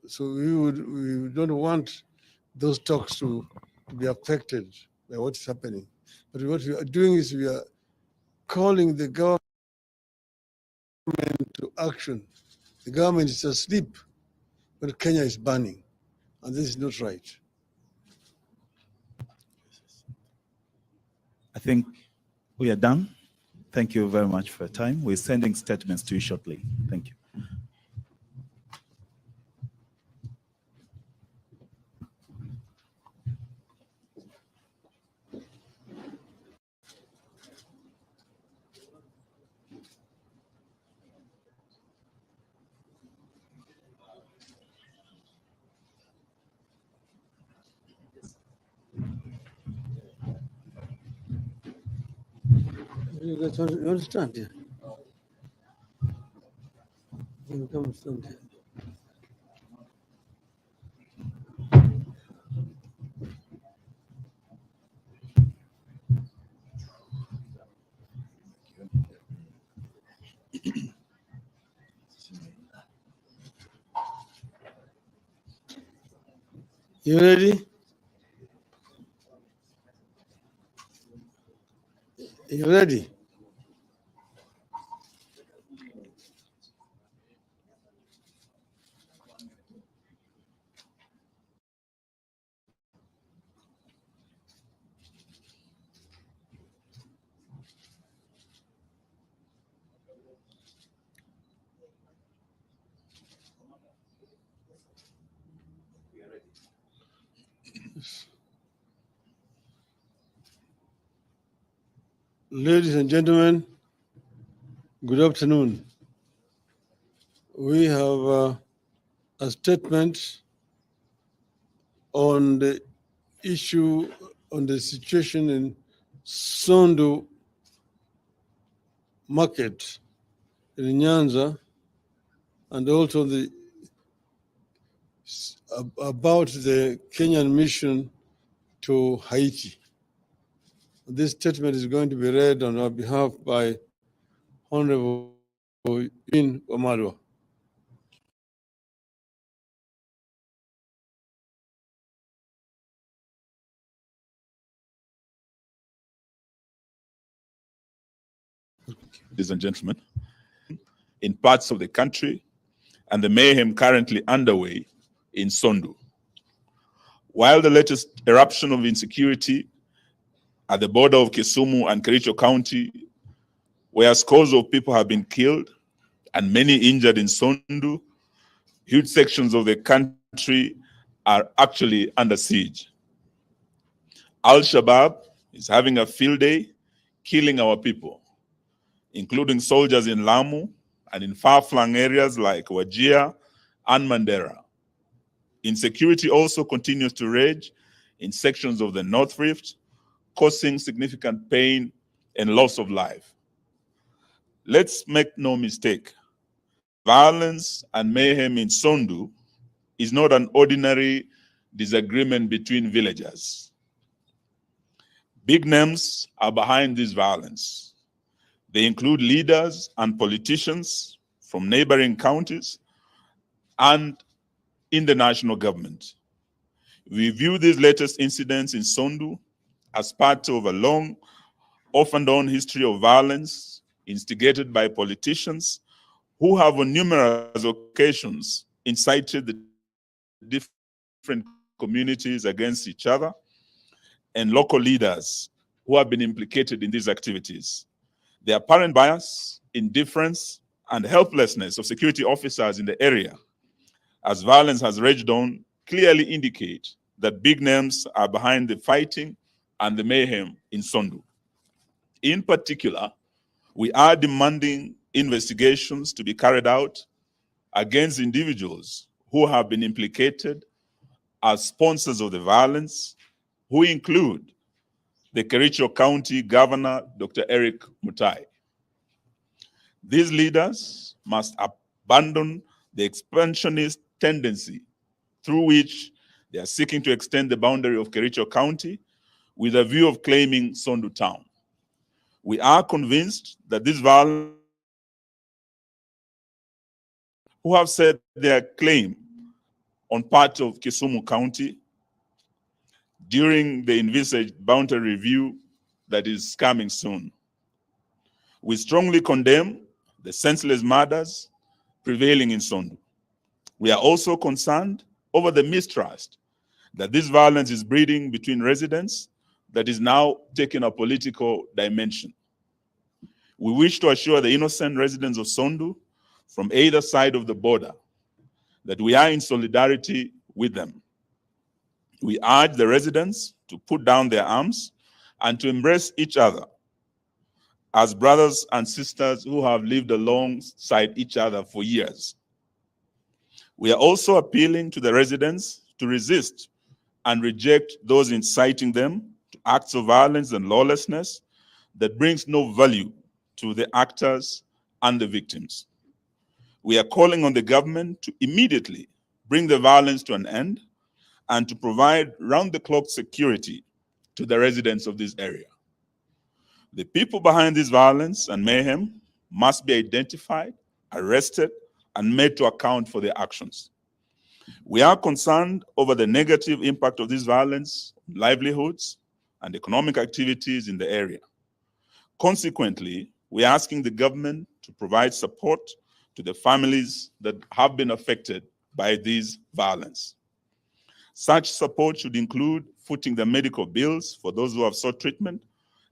So we don't want those talks to be affected by what is happening. But what we are doing is we are calling the government to action. The government is asleep when Kenya is burning, and this is not right. I think we are done. Thank you very much for your time. We're sending statements to you shortly. Thank you. You guys understand? Yeah. You come stand here. You ready? You ready? Ladies and gentlemen, good afternoon. We have a statement on the issue, on the situation in Sondu market in Nyanza, and also about the Kenyan mission to Haiti. This statement is going to be read on our behalf by Honorable In Omarwa. Ladies and gentlemen, in parts of the country and the mayhem currently underway in Sondu. While the latest eruption of insecurity at the border of Kisumu and Kericho County, where scores of people have been killed and many injured in Sondu, huge sections of the country are actually under siege. Al-Shabaab is having a field day, killing our people, including soldiers in Lamu and in far-flung areas like Wajir and Mandera. Insecurity also continues to rage in sections of the North Rift, causing significant pain and loss of life. Let's make no mistake, violence and mayhem in Sondu is not an ordinary disagreement between villagers. Big names are behind this violence. They include leaders and politicians from neighboring counties and in the national government. We view these latest incidents in Sondu as part of a long, off and on history of violence instigated by politicians who have on numerous occasions incited the different communities against each other, and local leaders who have been implicated in these activities. The apparent bias, indifference, and helplessness of security officers in the area, as violence has raged on, clearly indicate that big names are behind the fighting and the mayhem in Sondu. In particular, we are demanding investigations to be carried out against individuals who have been implicated as sponsors of the violence, who include the Kericho County Governor, Dr. Eric Mutai. These leaders must abandon the expansionist tendency through which they are seeking to extend the boundary of Kericho County with a view of claiming Sondu town. We are convinced that this violence, who have said their claim on part of Kisumu County during the envisaged boundary review that is coming soon. We strongly condemn the senseless murders prevailing in Sondu. We are also concerned over the mistrust that this violence is breeding between residents that is now taking a political dimension. We wish to assure the innocent residents of Sondu from either side of the border that we are in solidarity with them. We urge the residents to put down their arms and to embrace each other as brothers and sisters who have lived alongside each other for years. We are also appealing to the residents to resist and reject those inciting them to acts of violence and lawlessness that brings no value to the actors and the victims. We are calling on the government to immediately bring the violence to an end and to provide round-the-clock security to the residents of this area. The people behind this violence and mayhem must be identified, arrested, and made to account for their actions. We are concerned over the negative impact of this violence on livelihoods and economic activities in the area. Consequently, we are asking the government to provide support to the families that have been affected by this violence. Such support should include footing the medical bills for those who have sought treatment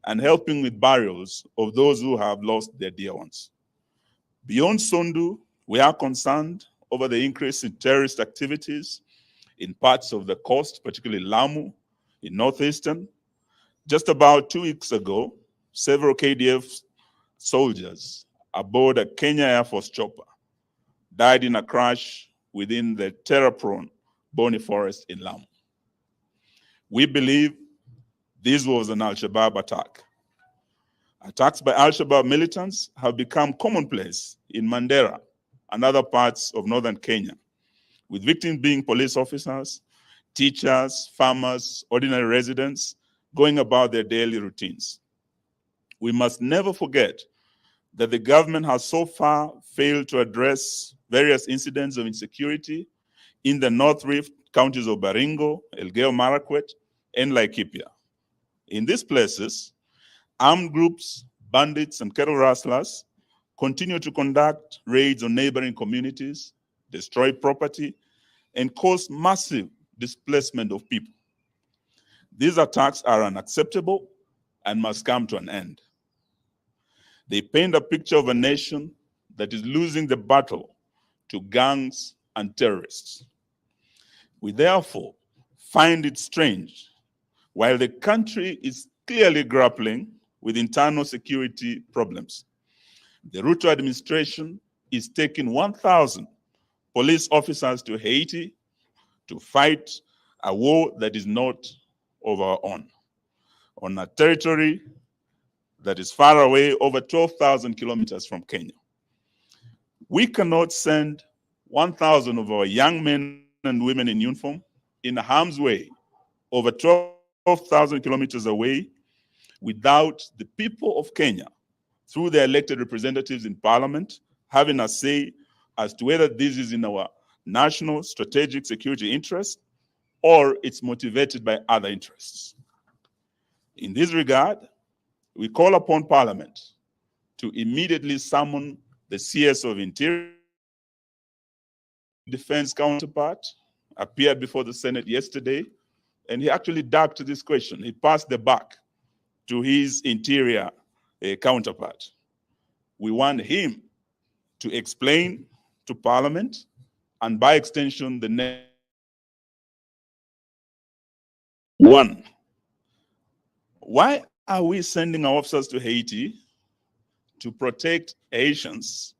and helping with burials of those who have lost their dear ones. Beyond Sondu, we are concerned over the increase in terrorist activities in parts of the coast, particularly Lamu, in northeastern. Just about 2 weeks ago, several KDF soldiers aboard a Kenya Air Force chopper died in a crash within the terror-prone Boni Forest in Lamu. We believe this was an Al-Shabaab attack. Attacks by Al-Shabaab militants have become commonplace in Mandera and other parts of northern Kenya, with victims being police officers, teachers, farmers, ordinary residents going about their daily routines. We must never forget that the government has so far failed to address various incidents of insecurity in the North Rift counties of Baringo, Elgeyo Marakwet, and Laikipia. In these places, armed groups, bandits, and cattle rustlers continue to conduct raids on neighboring communities, destroy property, and cause massive displacement of people. These attacks are unacceptable and must come to an end. They paint a picture of a nation that is losing the battle to gangs and terrorists. We therefore find it strange, while the country is clearly grappling with internal security problems, the Ruto administration is taking 1,000 police officers to Haiti to fight a war that is not of our own, on a territory that is far away, over 12,000 kilometers from Kenya. We cannot send 1,000 of our young men and women in uniform in harm's way over 12,000 kilometers away without the people of Kenya, through their elected representatives in parliament, having a say as to whether this is in our national strategic security interest or it's motivated by other interests. In this regard, we call upon Parliament to immediately summon the CS of Interior. Defense counterpart appeared before the Senate yesterday, and he actually ducked this question. He passed the buck to his Interior counterpart. We want him to explain to Parliament, and by extension, the next one. Why are we sending our officers to Haiti to protect Haitians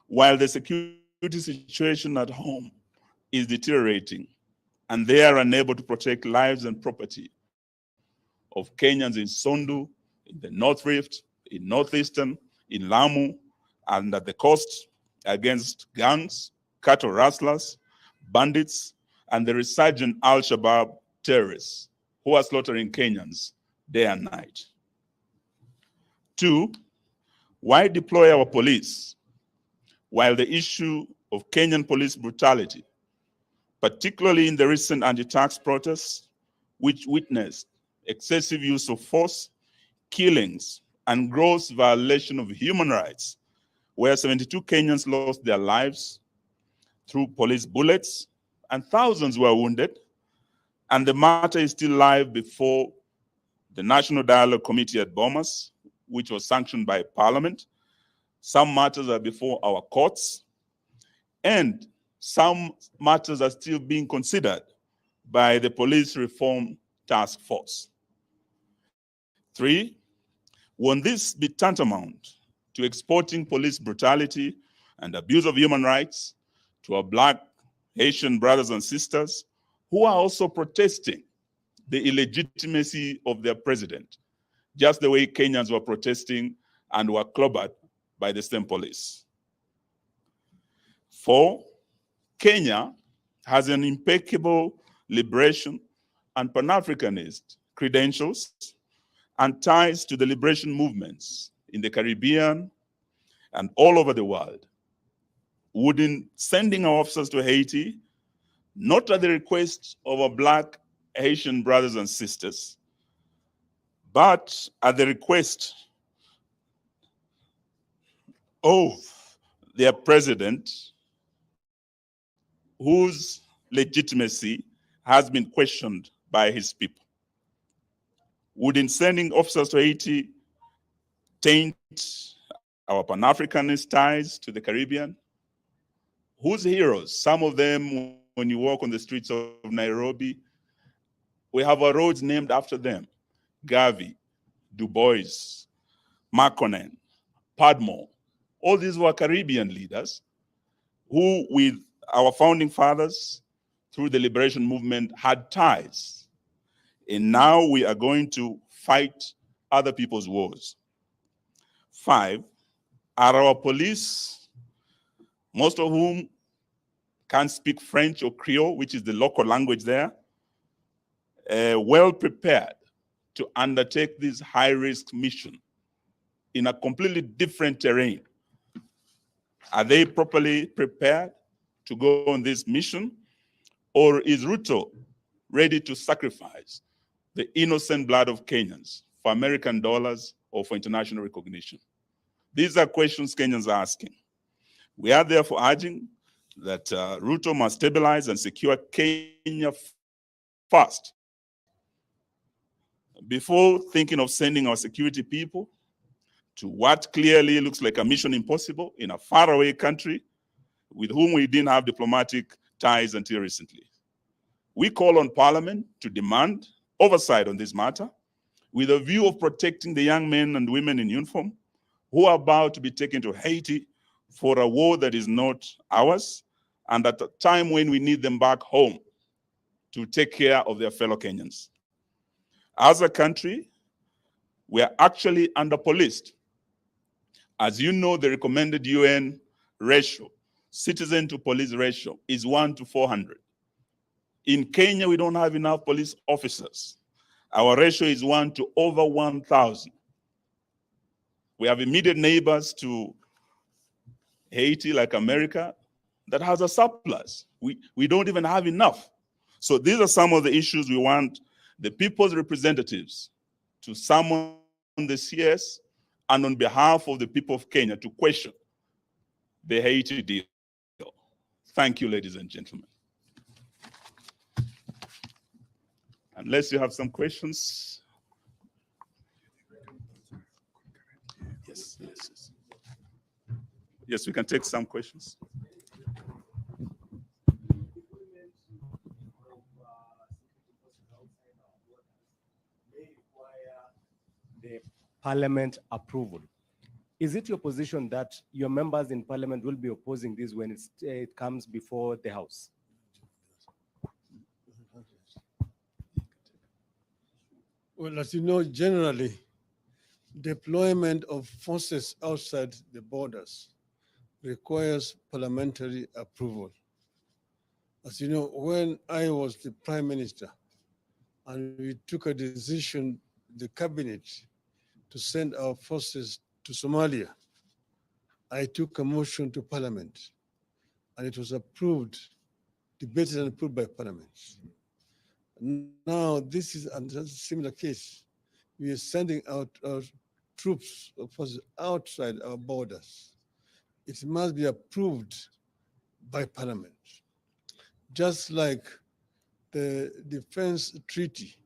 while the security situation at home is deteriorating and they are unable to protect lives and property of Kenyans in Sondu, in the North Rift, in Northeastern, in Lamu, and at the coast against gangs, cattle rustlers, bandits, and the resurgent Al-Shabaab terrorists who are slaughtering Kenyans day and night? 2, why deploy our police while the issue of Kenyan police brutality, particularly in the recent anti-tax protests, which witnessed excessive use of force, killings, and gross violation of human rights, where 72 Kenyans lost their lives through police bullets and thousands were wounded, and the matter is still live before the National Dialogue Committee at Bomas, which was sanctioned by Parliament. Some matters are before our courts, and some matters are still being considered by the Police Reform Task Force. 3, won't this be tantamount to exporting police brutality and abuse of human rights to our Black Haitian brothers and sisters who are also protesting the illegitimacy of their president, just the way Kenyans were protesting and were clobbered by the same police? 4, Kenya has an impeccable liberation and Pan-Africanist credentials and ties to the liberation movements in the Caribbean and all over the world. Wouldn't sending our officers to Haiti, not at the request of our Black Haitian brothers and sisters, but at the request of their president, whose legitimacy has been questioned by his people? Wouldn't sending officers to Haiti taint our Pan-Africanist ties to the Caribbean? Whose heroes? Some of them, when you walk on the streets of Nairobi, we have our roads named after them. Garvey, Du Bois, Makonnen, Padmore. All these were Caribbean leaders who, with our founding fathers, through the liberation movement, had ties. And now we are going to fight other people's wars. 5, are our police, most of whom can't speak French or Creole, which is the local language there, well prepared to undertake this high-risk mission in a completely different terrain? Are they properly prepared to go on this mission? Or is Ruto ready to sacrifice the innocent blood of Kenyans for American dollars or for international recognition? These are questions Kenyans are asking. We are therefore urging that Ruto must stabilize and secure Kenya first before thinking of sending our security people to what clearly looks like a mission impossible in a faraway country with whom we didn't have diplomatic ties until recently. We call on Parliament to demand oversight on this matter with a view of protecting the young men and women in uniform who are about to be taken to Haiti for a war that is not ours, and at a time when we need them back home to take care of their fellow Kenyans. As a country, we are actually under-policed. As you know, the recommended UN ratio, citizen to police ratio, is 1 to 400. In Kenya, we don't have enough police officers. Our ratio is 1 to over 1,000. We have immediate neighbors to Haiti, like America, that has a surplus. We don't even have enough. So these are some of the issues we want the people's representatives to summon the CS and on behalf of the people of Kenya to question the Haiti deal. Thank you, ladies and gentlemen. Unless you have some questions. Yes. Yes, we can take some questions. The Parliament approval. Is it your position that your members in Parliament will be opposing this when it comes before the House? Well, as you know, generally, deployment of forces outside the borders requires parliamentary approval. As you know, when I was the Prime Minister and we took a decision, the cabinet, to send our forces to Somalia, I took a motion to Parliament and it was approved debated and approved by Parliament. Now, this is a similar case. We are sending out our troops or forces outside our borders. It must be approved by Parliament. Just like the defense treaty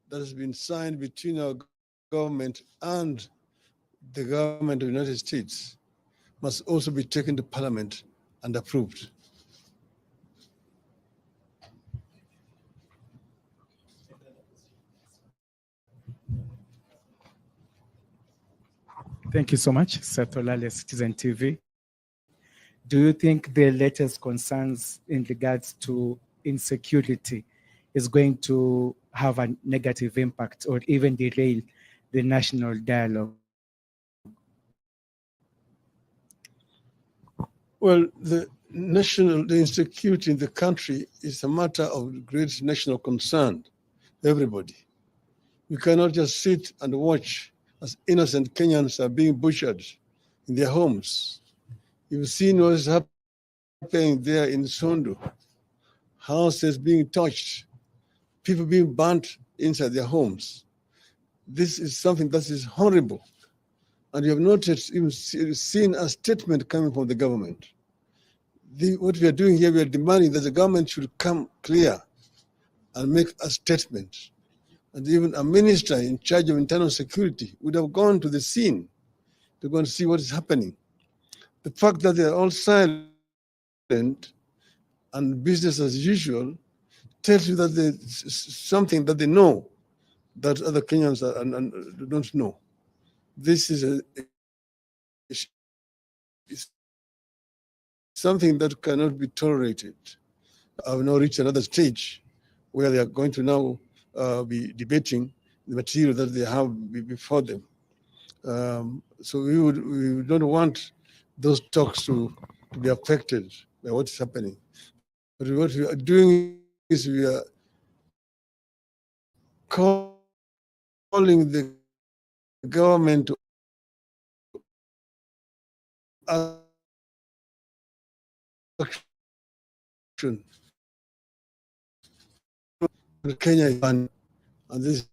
that has been signed between our government and the government of the United States must also be taken to Parliament and approved. Thank you so much, Satolale, Citizen TV. Do you think the latest concerns in regards to insecurity is going to have a negative impact or even derail the national dialogue? Well, the insecurity in the country is a matter of great national concern, everybody. We cannot just sit and watch as innocent Kenyans are being butchered in their homes. You've seen what is happening there in Sondu, houses being touched, people being burnt inside their homes. This is something that is horrible. And you have not even seen a statement coming from the government. What we are doing here, we are demanding that the government should come clear and make a statement. And even a minister in charge of internal security would have gone to the scene to go and see what is happening. The fact that they are all silent and business as usual tells you that there's something that they know that other Kenyans don't know. This is something that cannot be tolerated. I have now reached another stage where they are going to now be debating the material that they have before them. So we don't want those talks to be affected by what is happening. But what we are doing is we are calling the government to action. Kenya is one, and this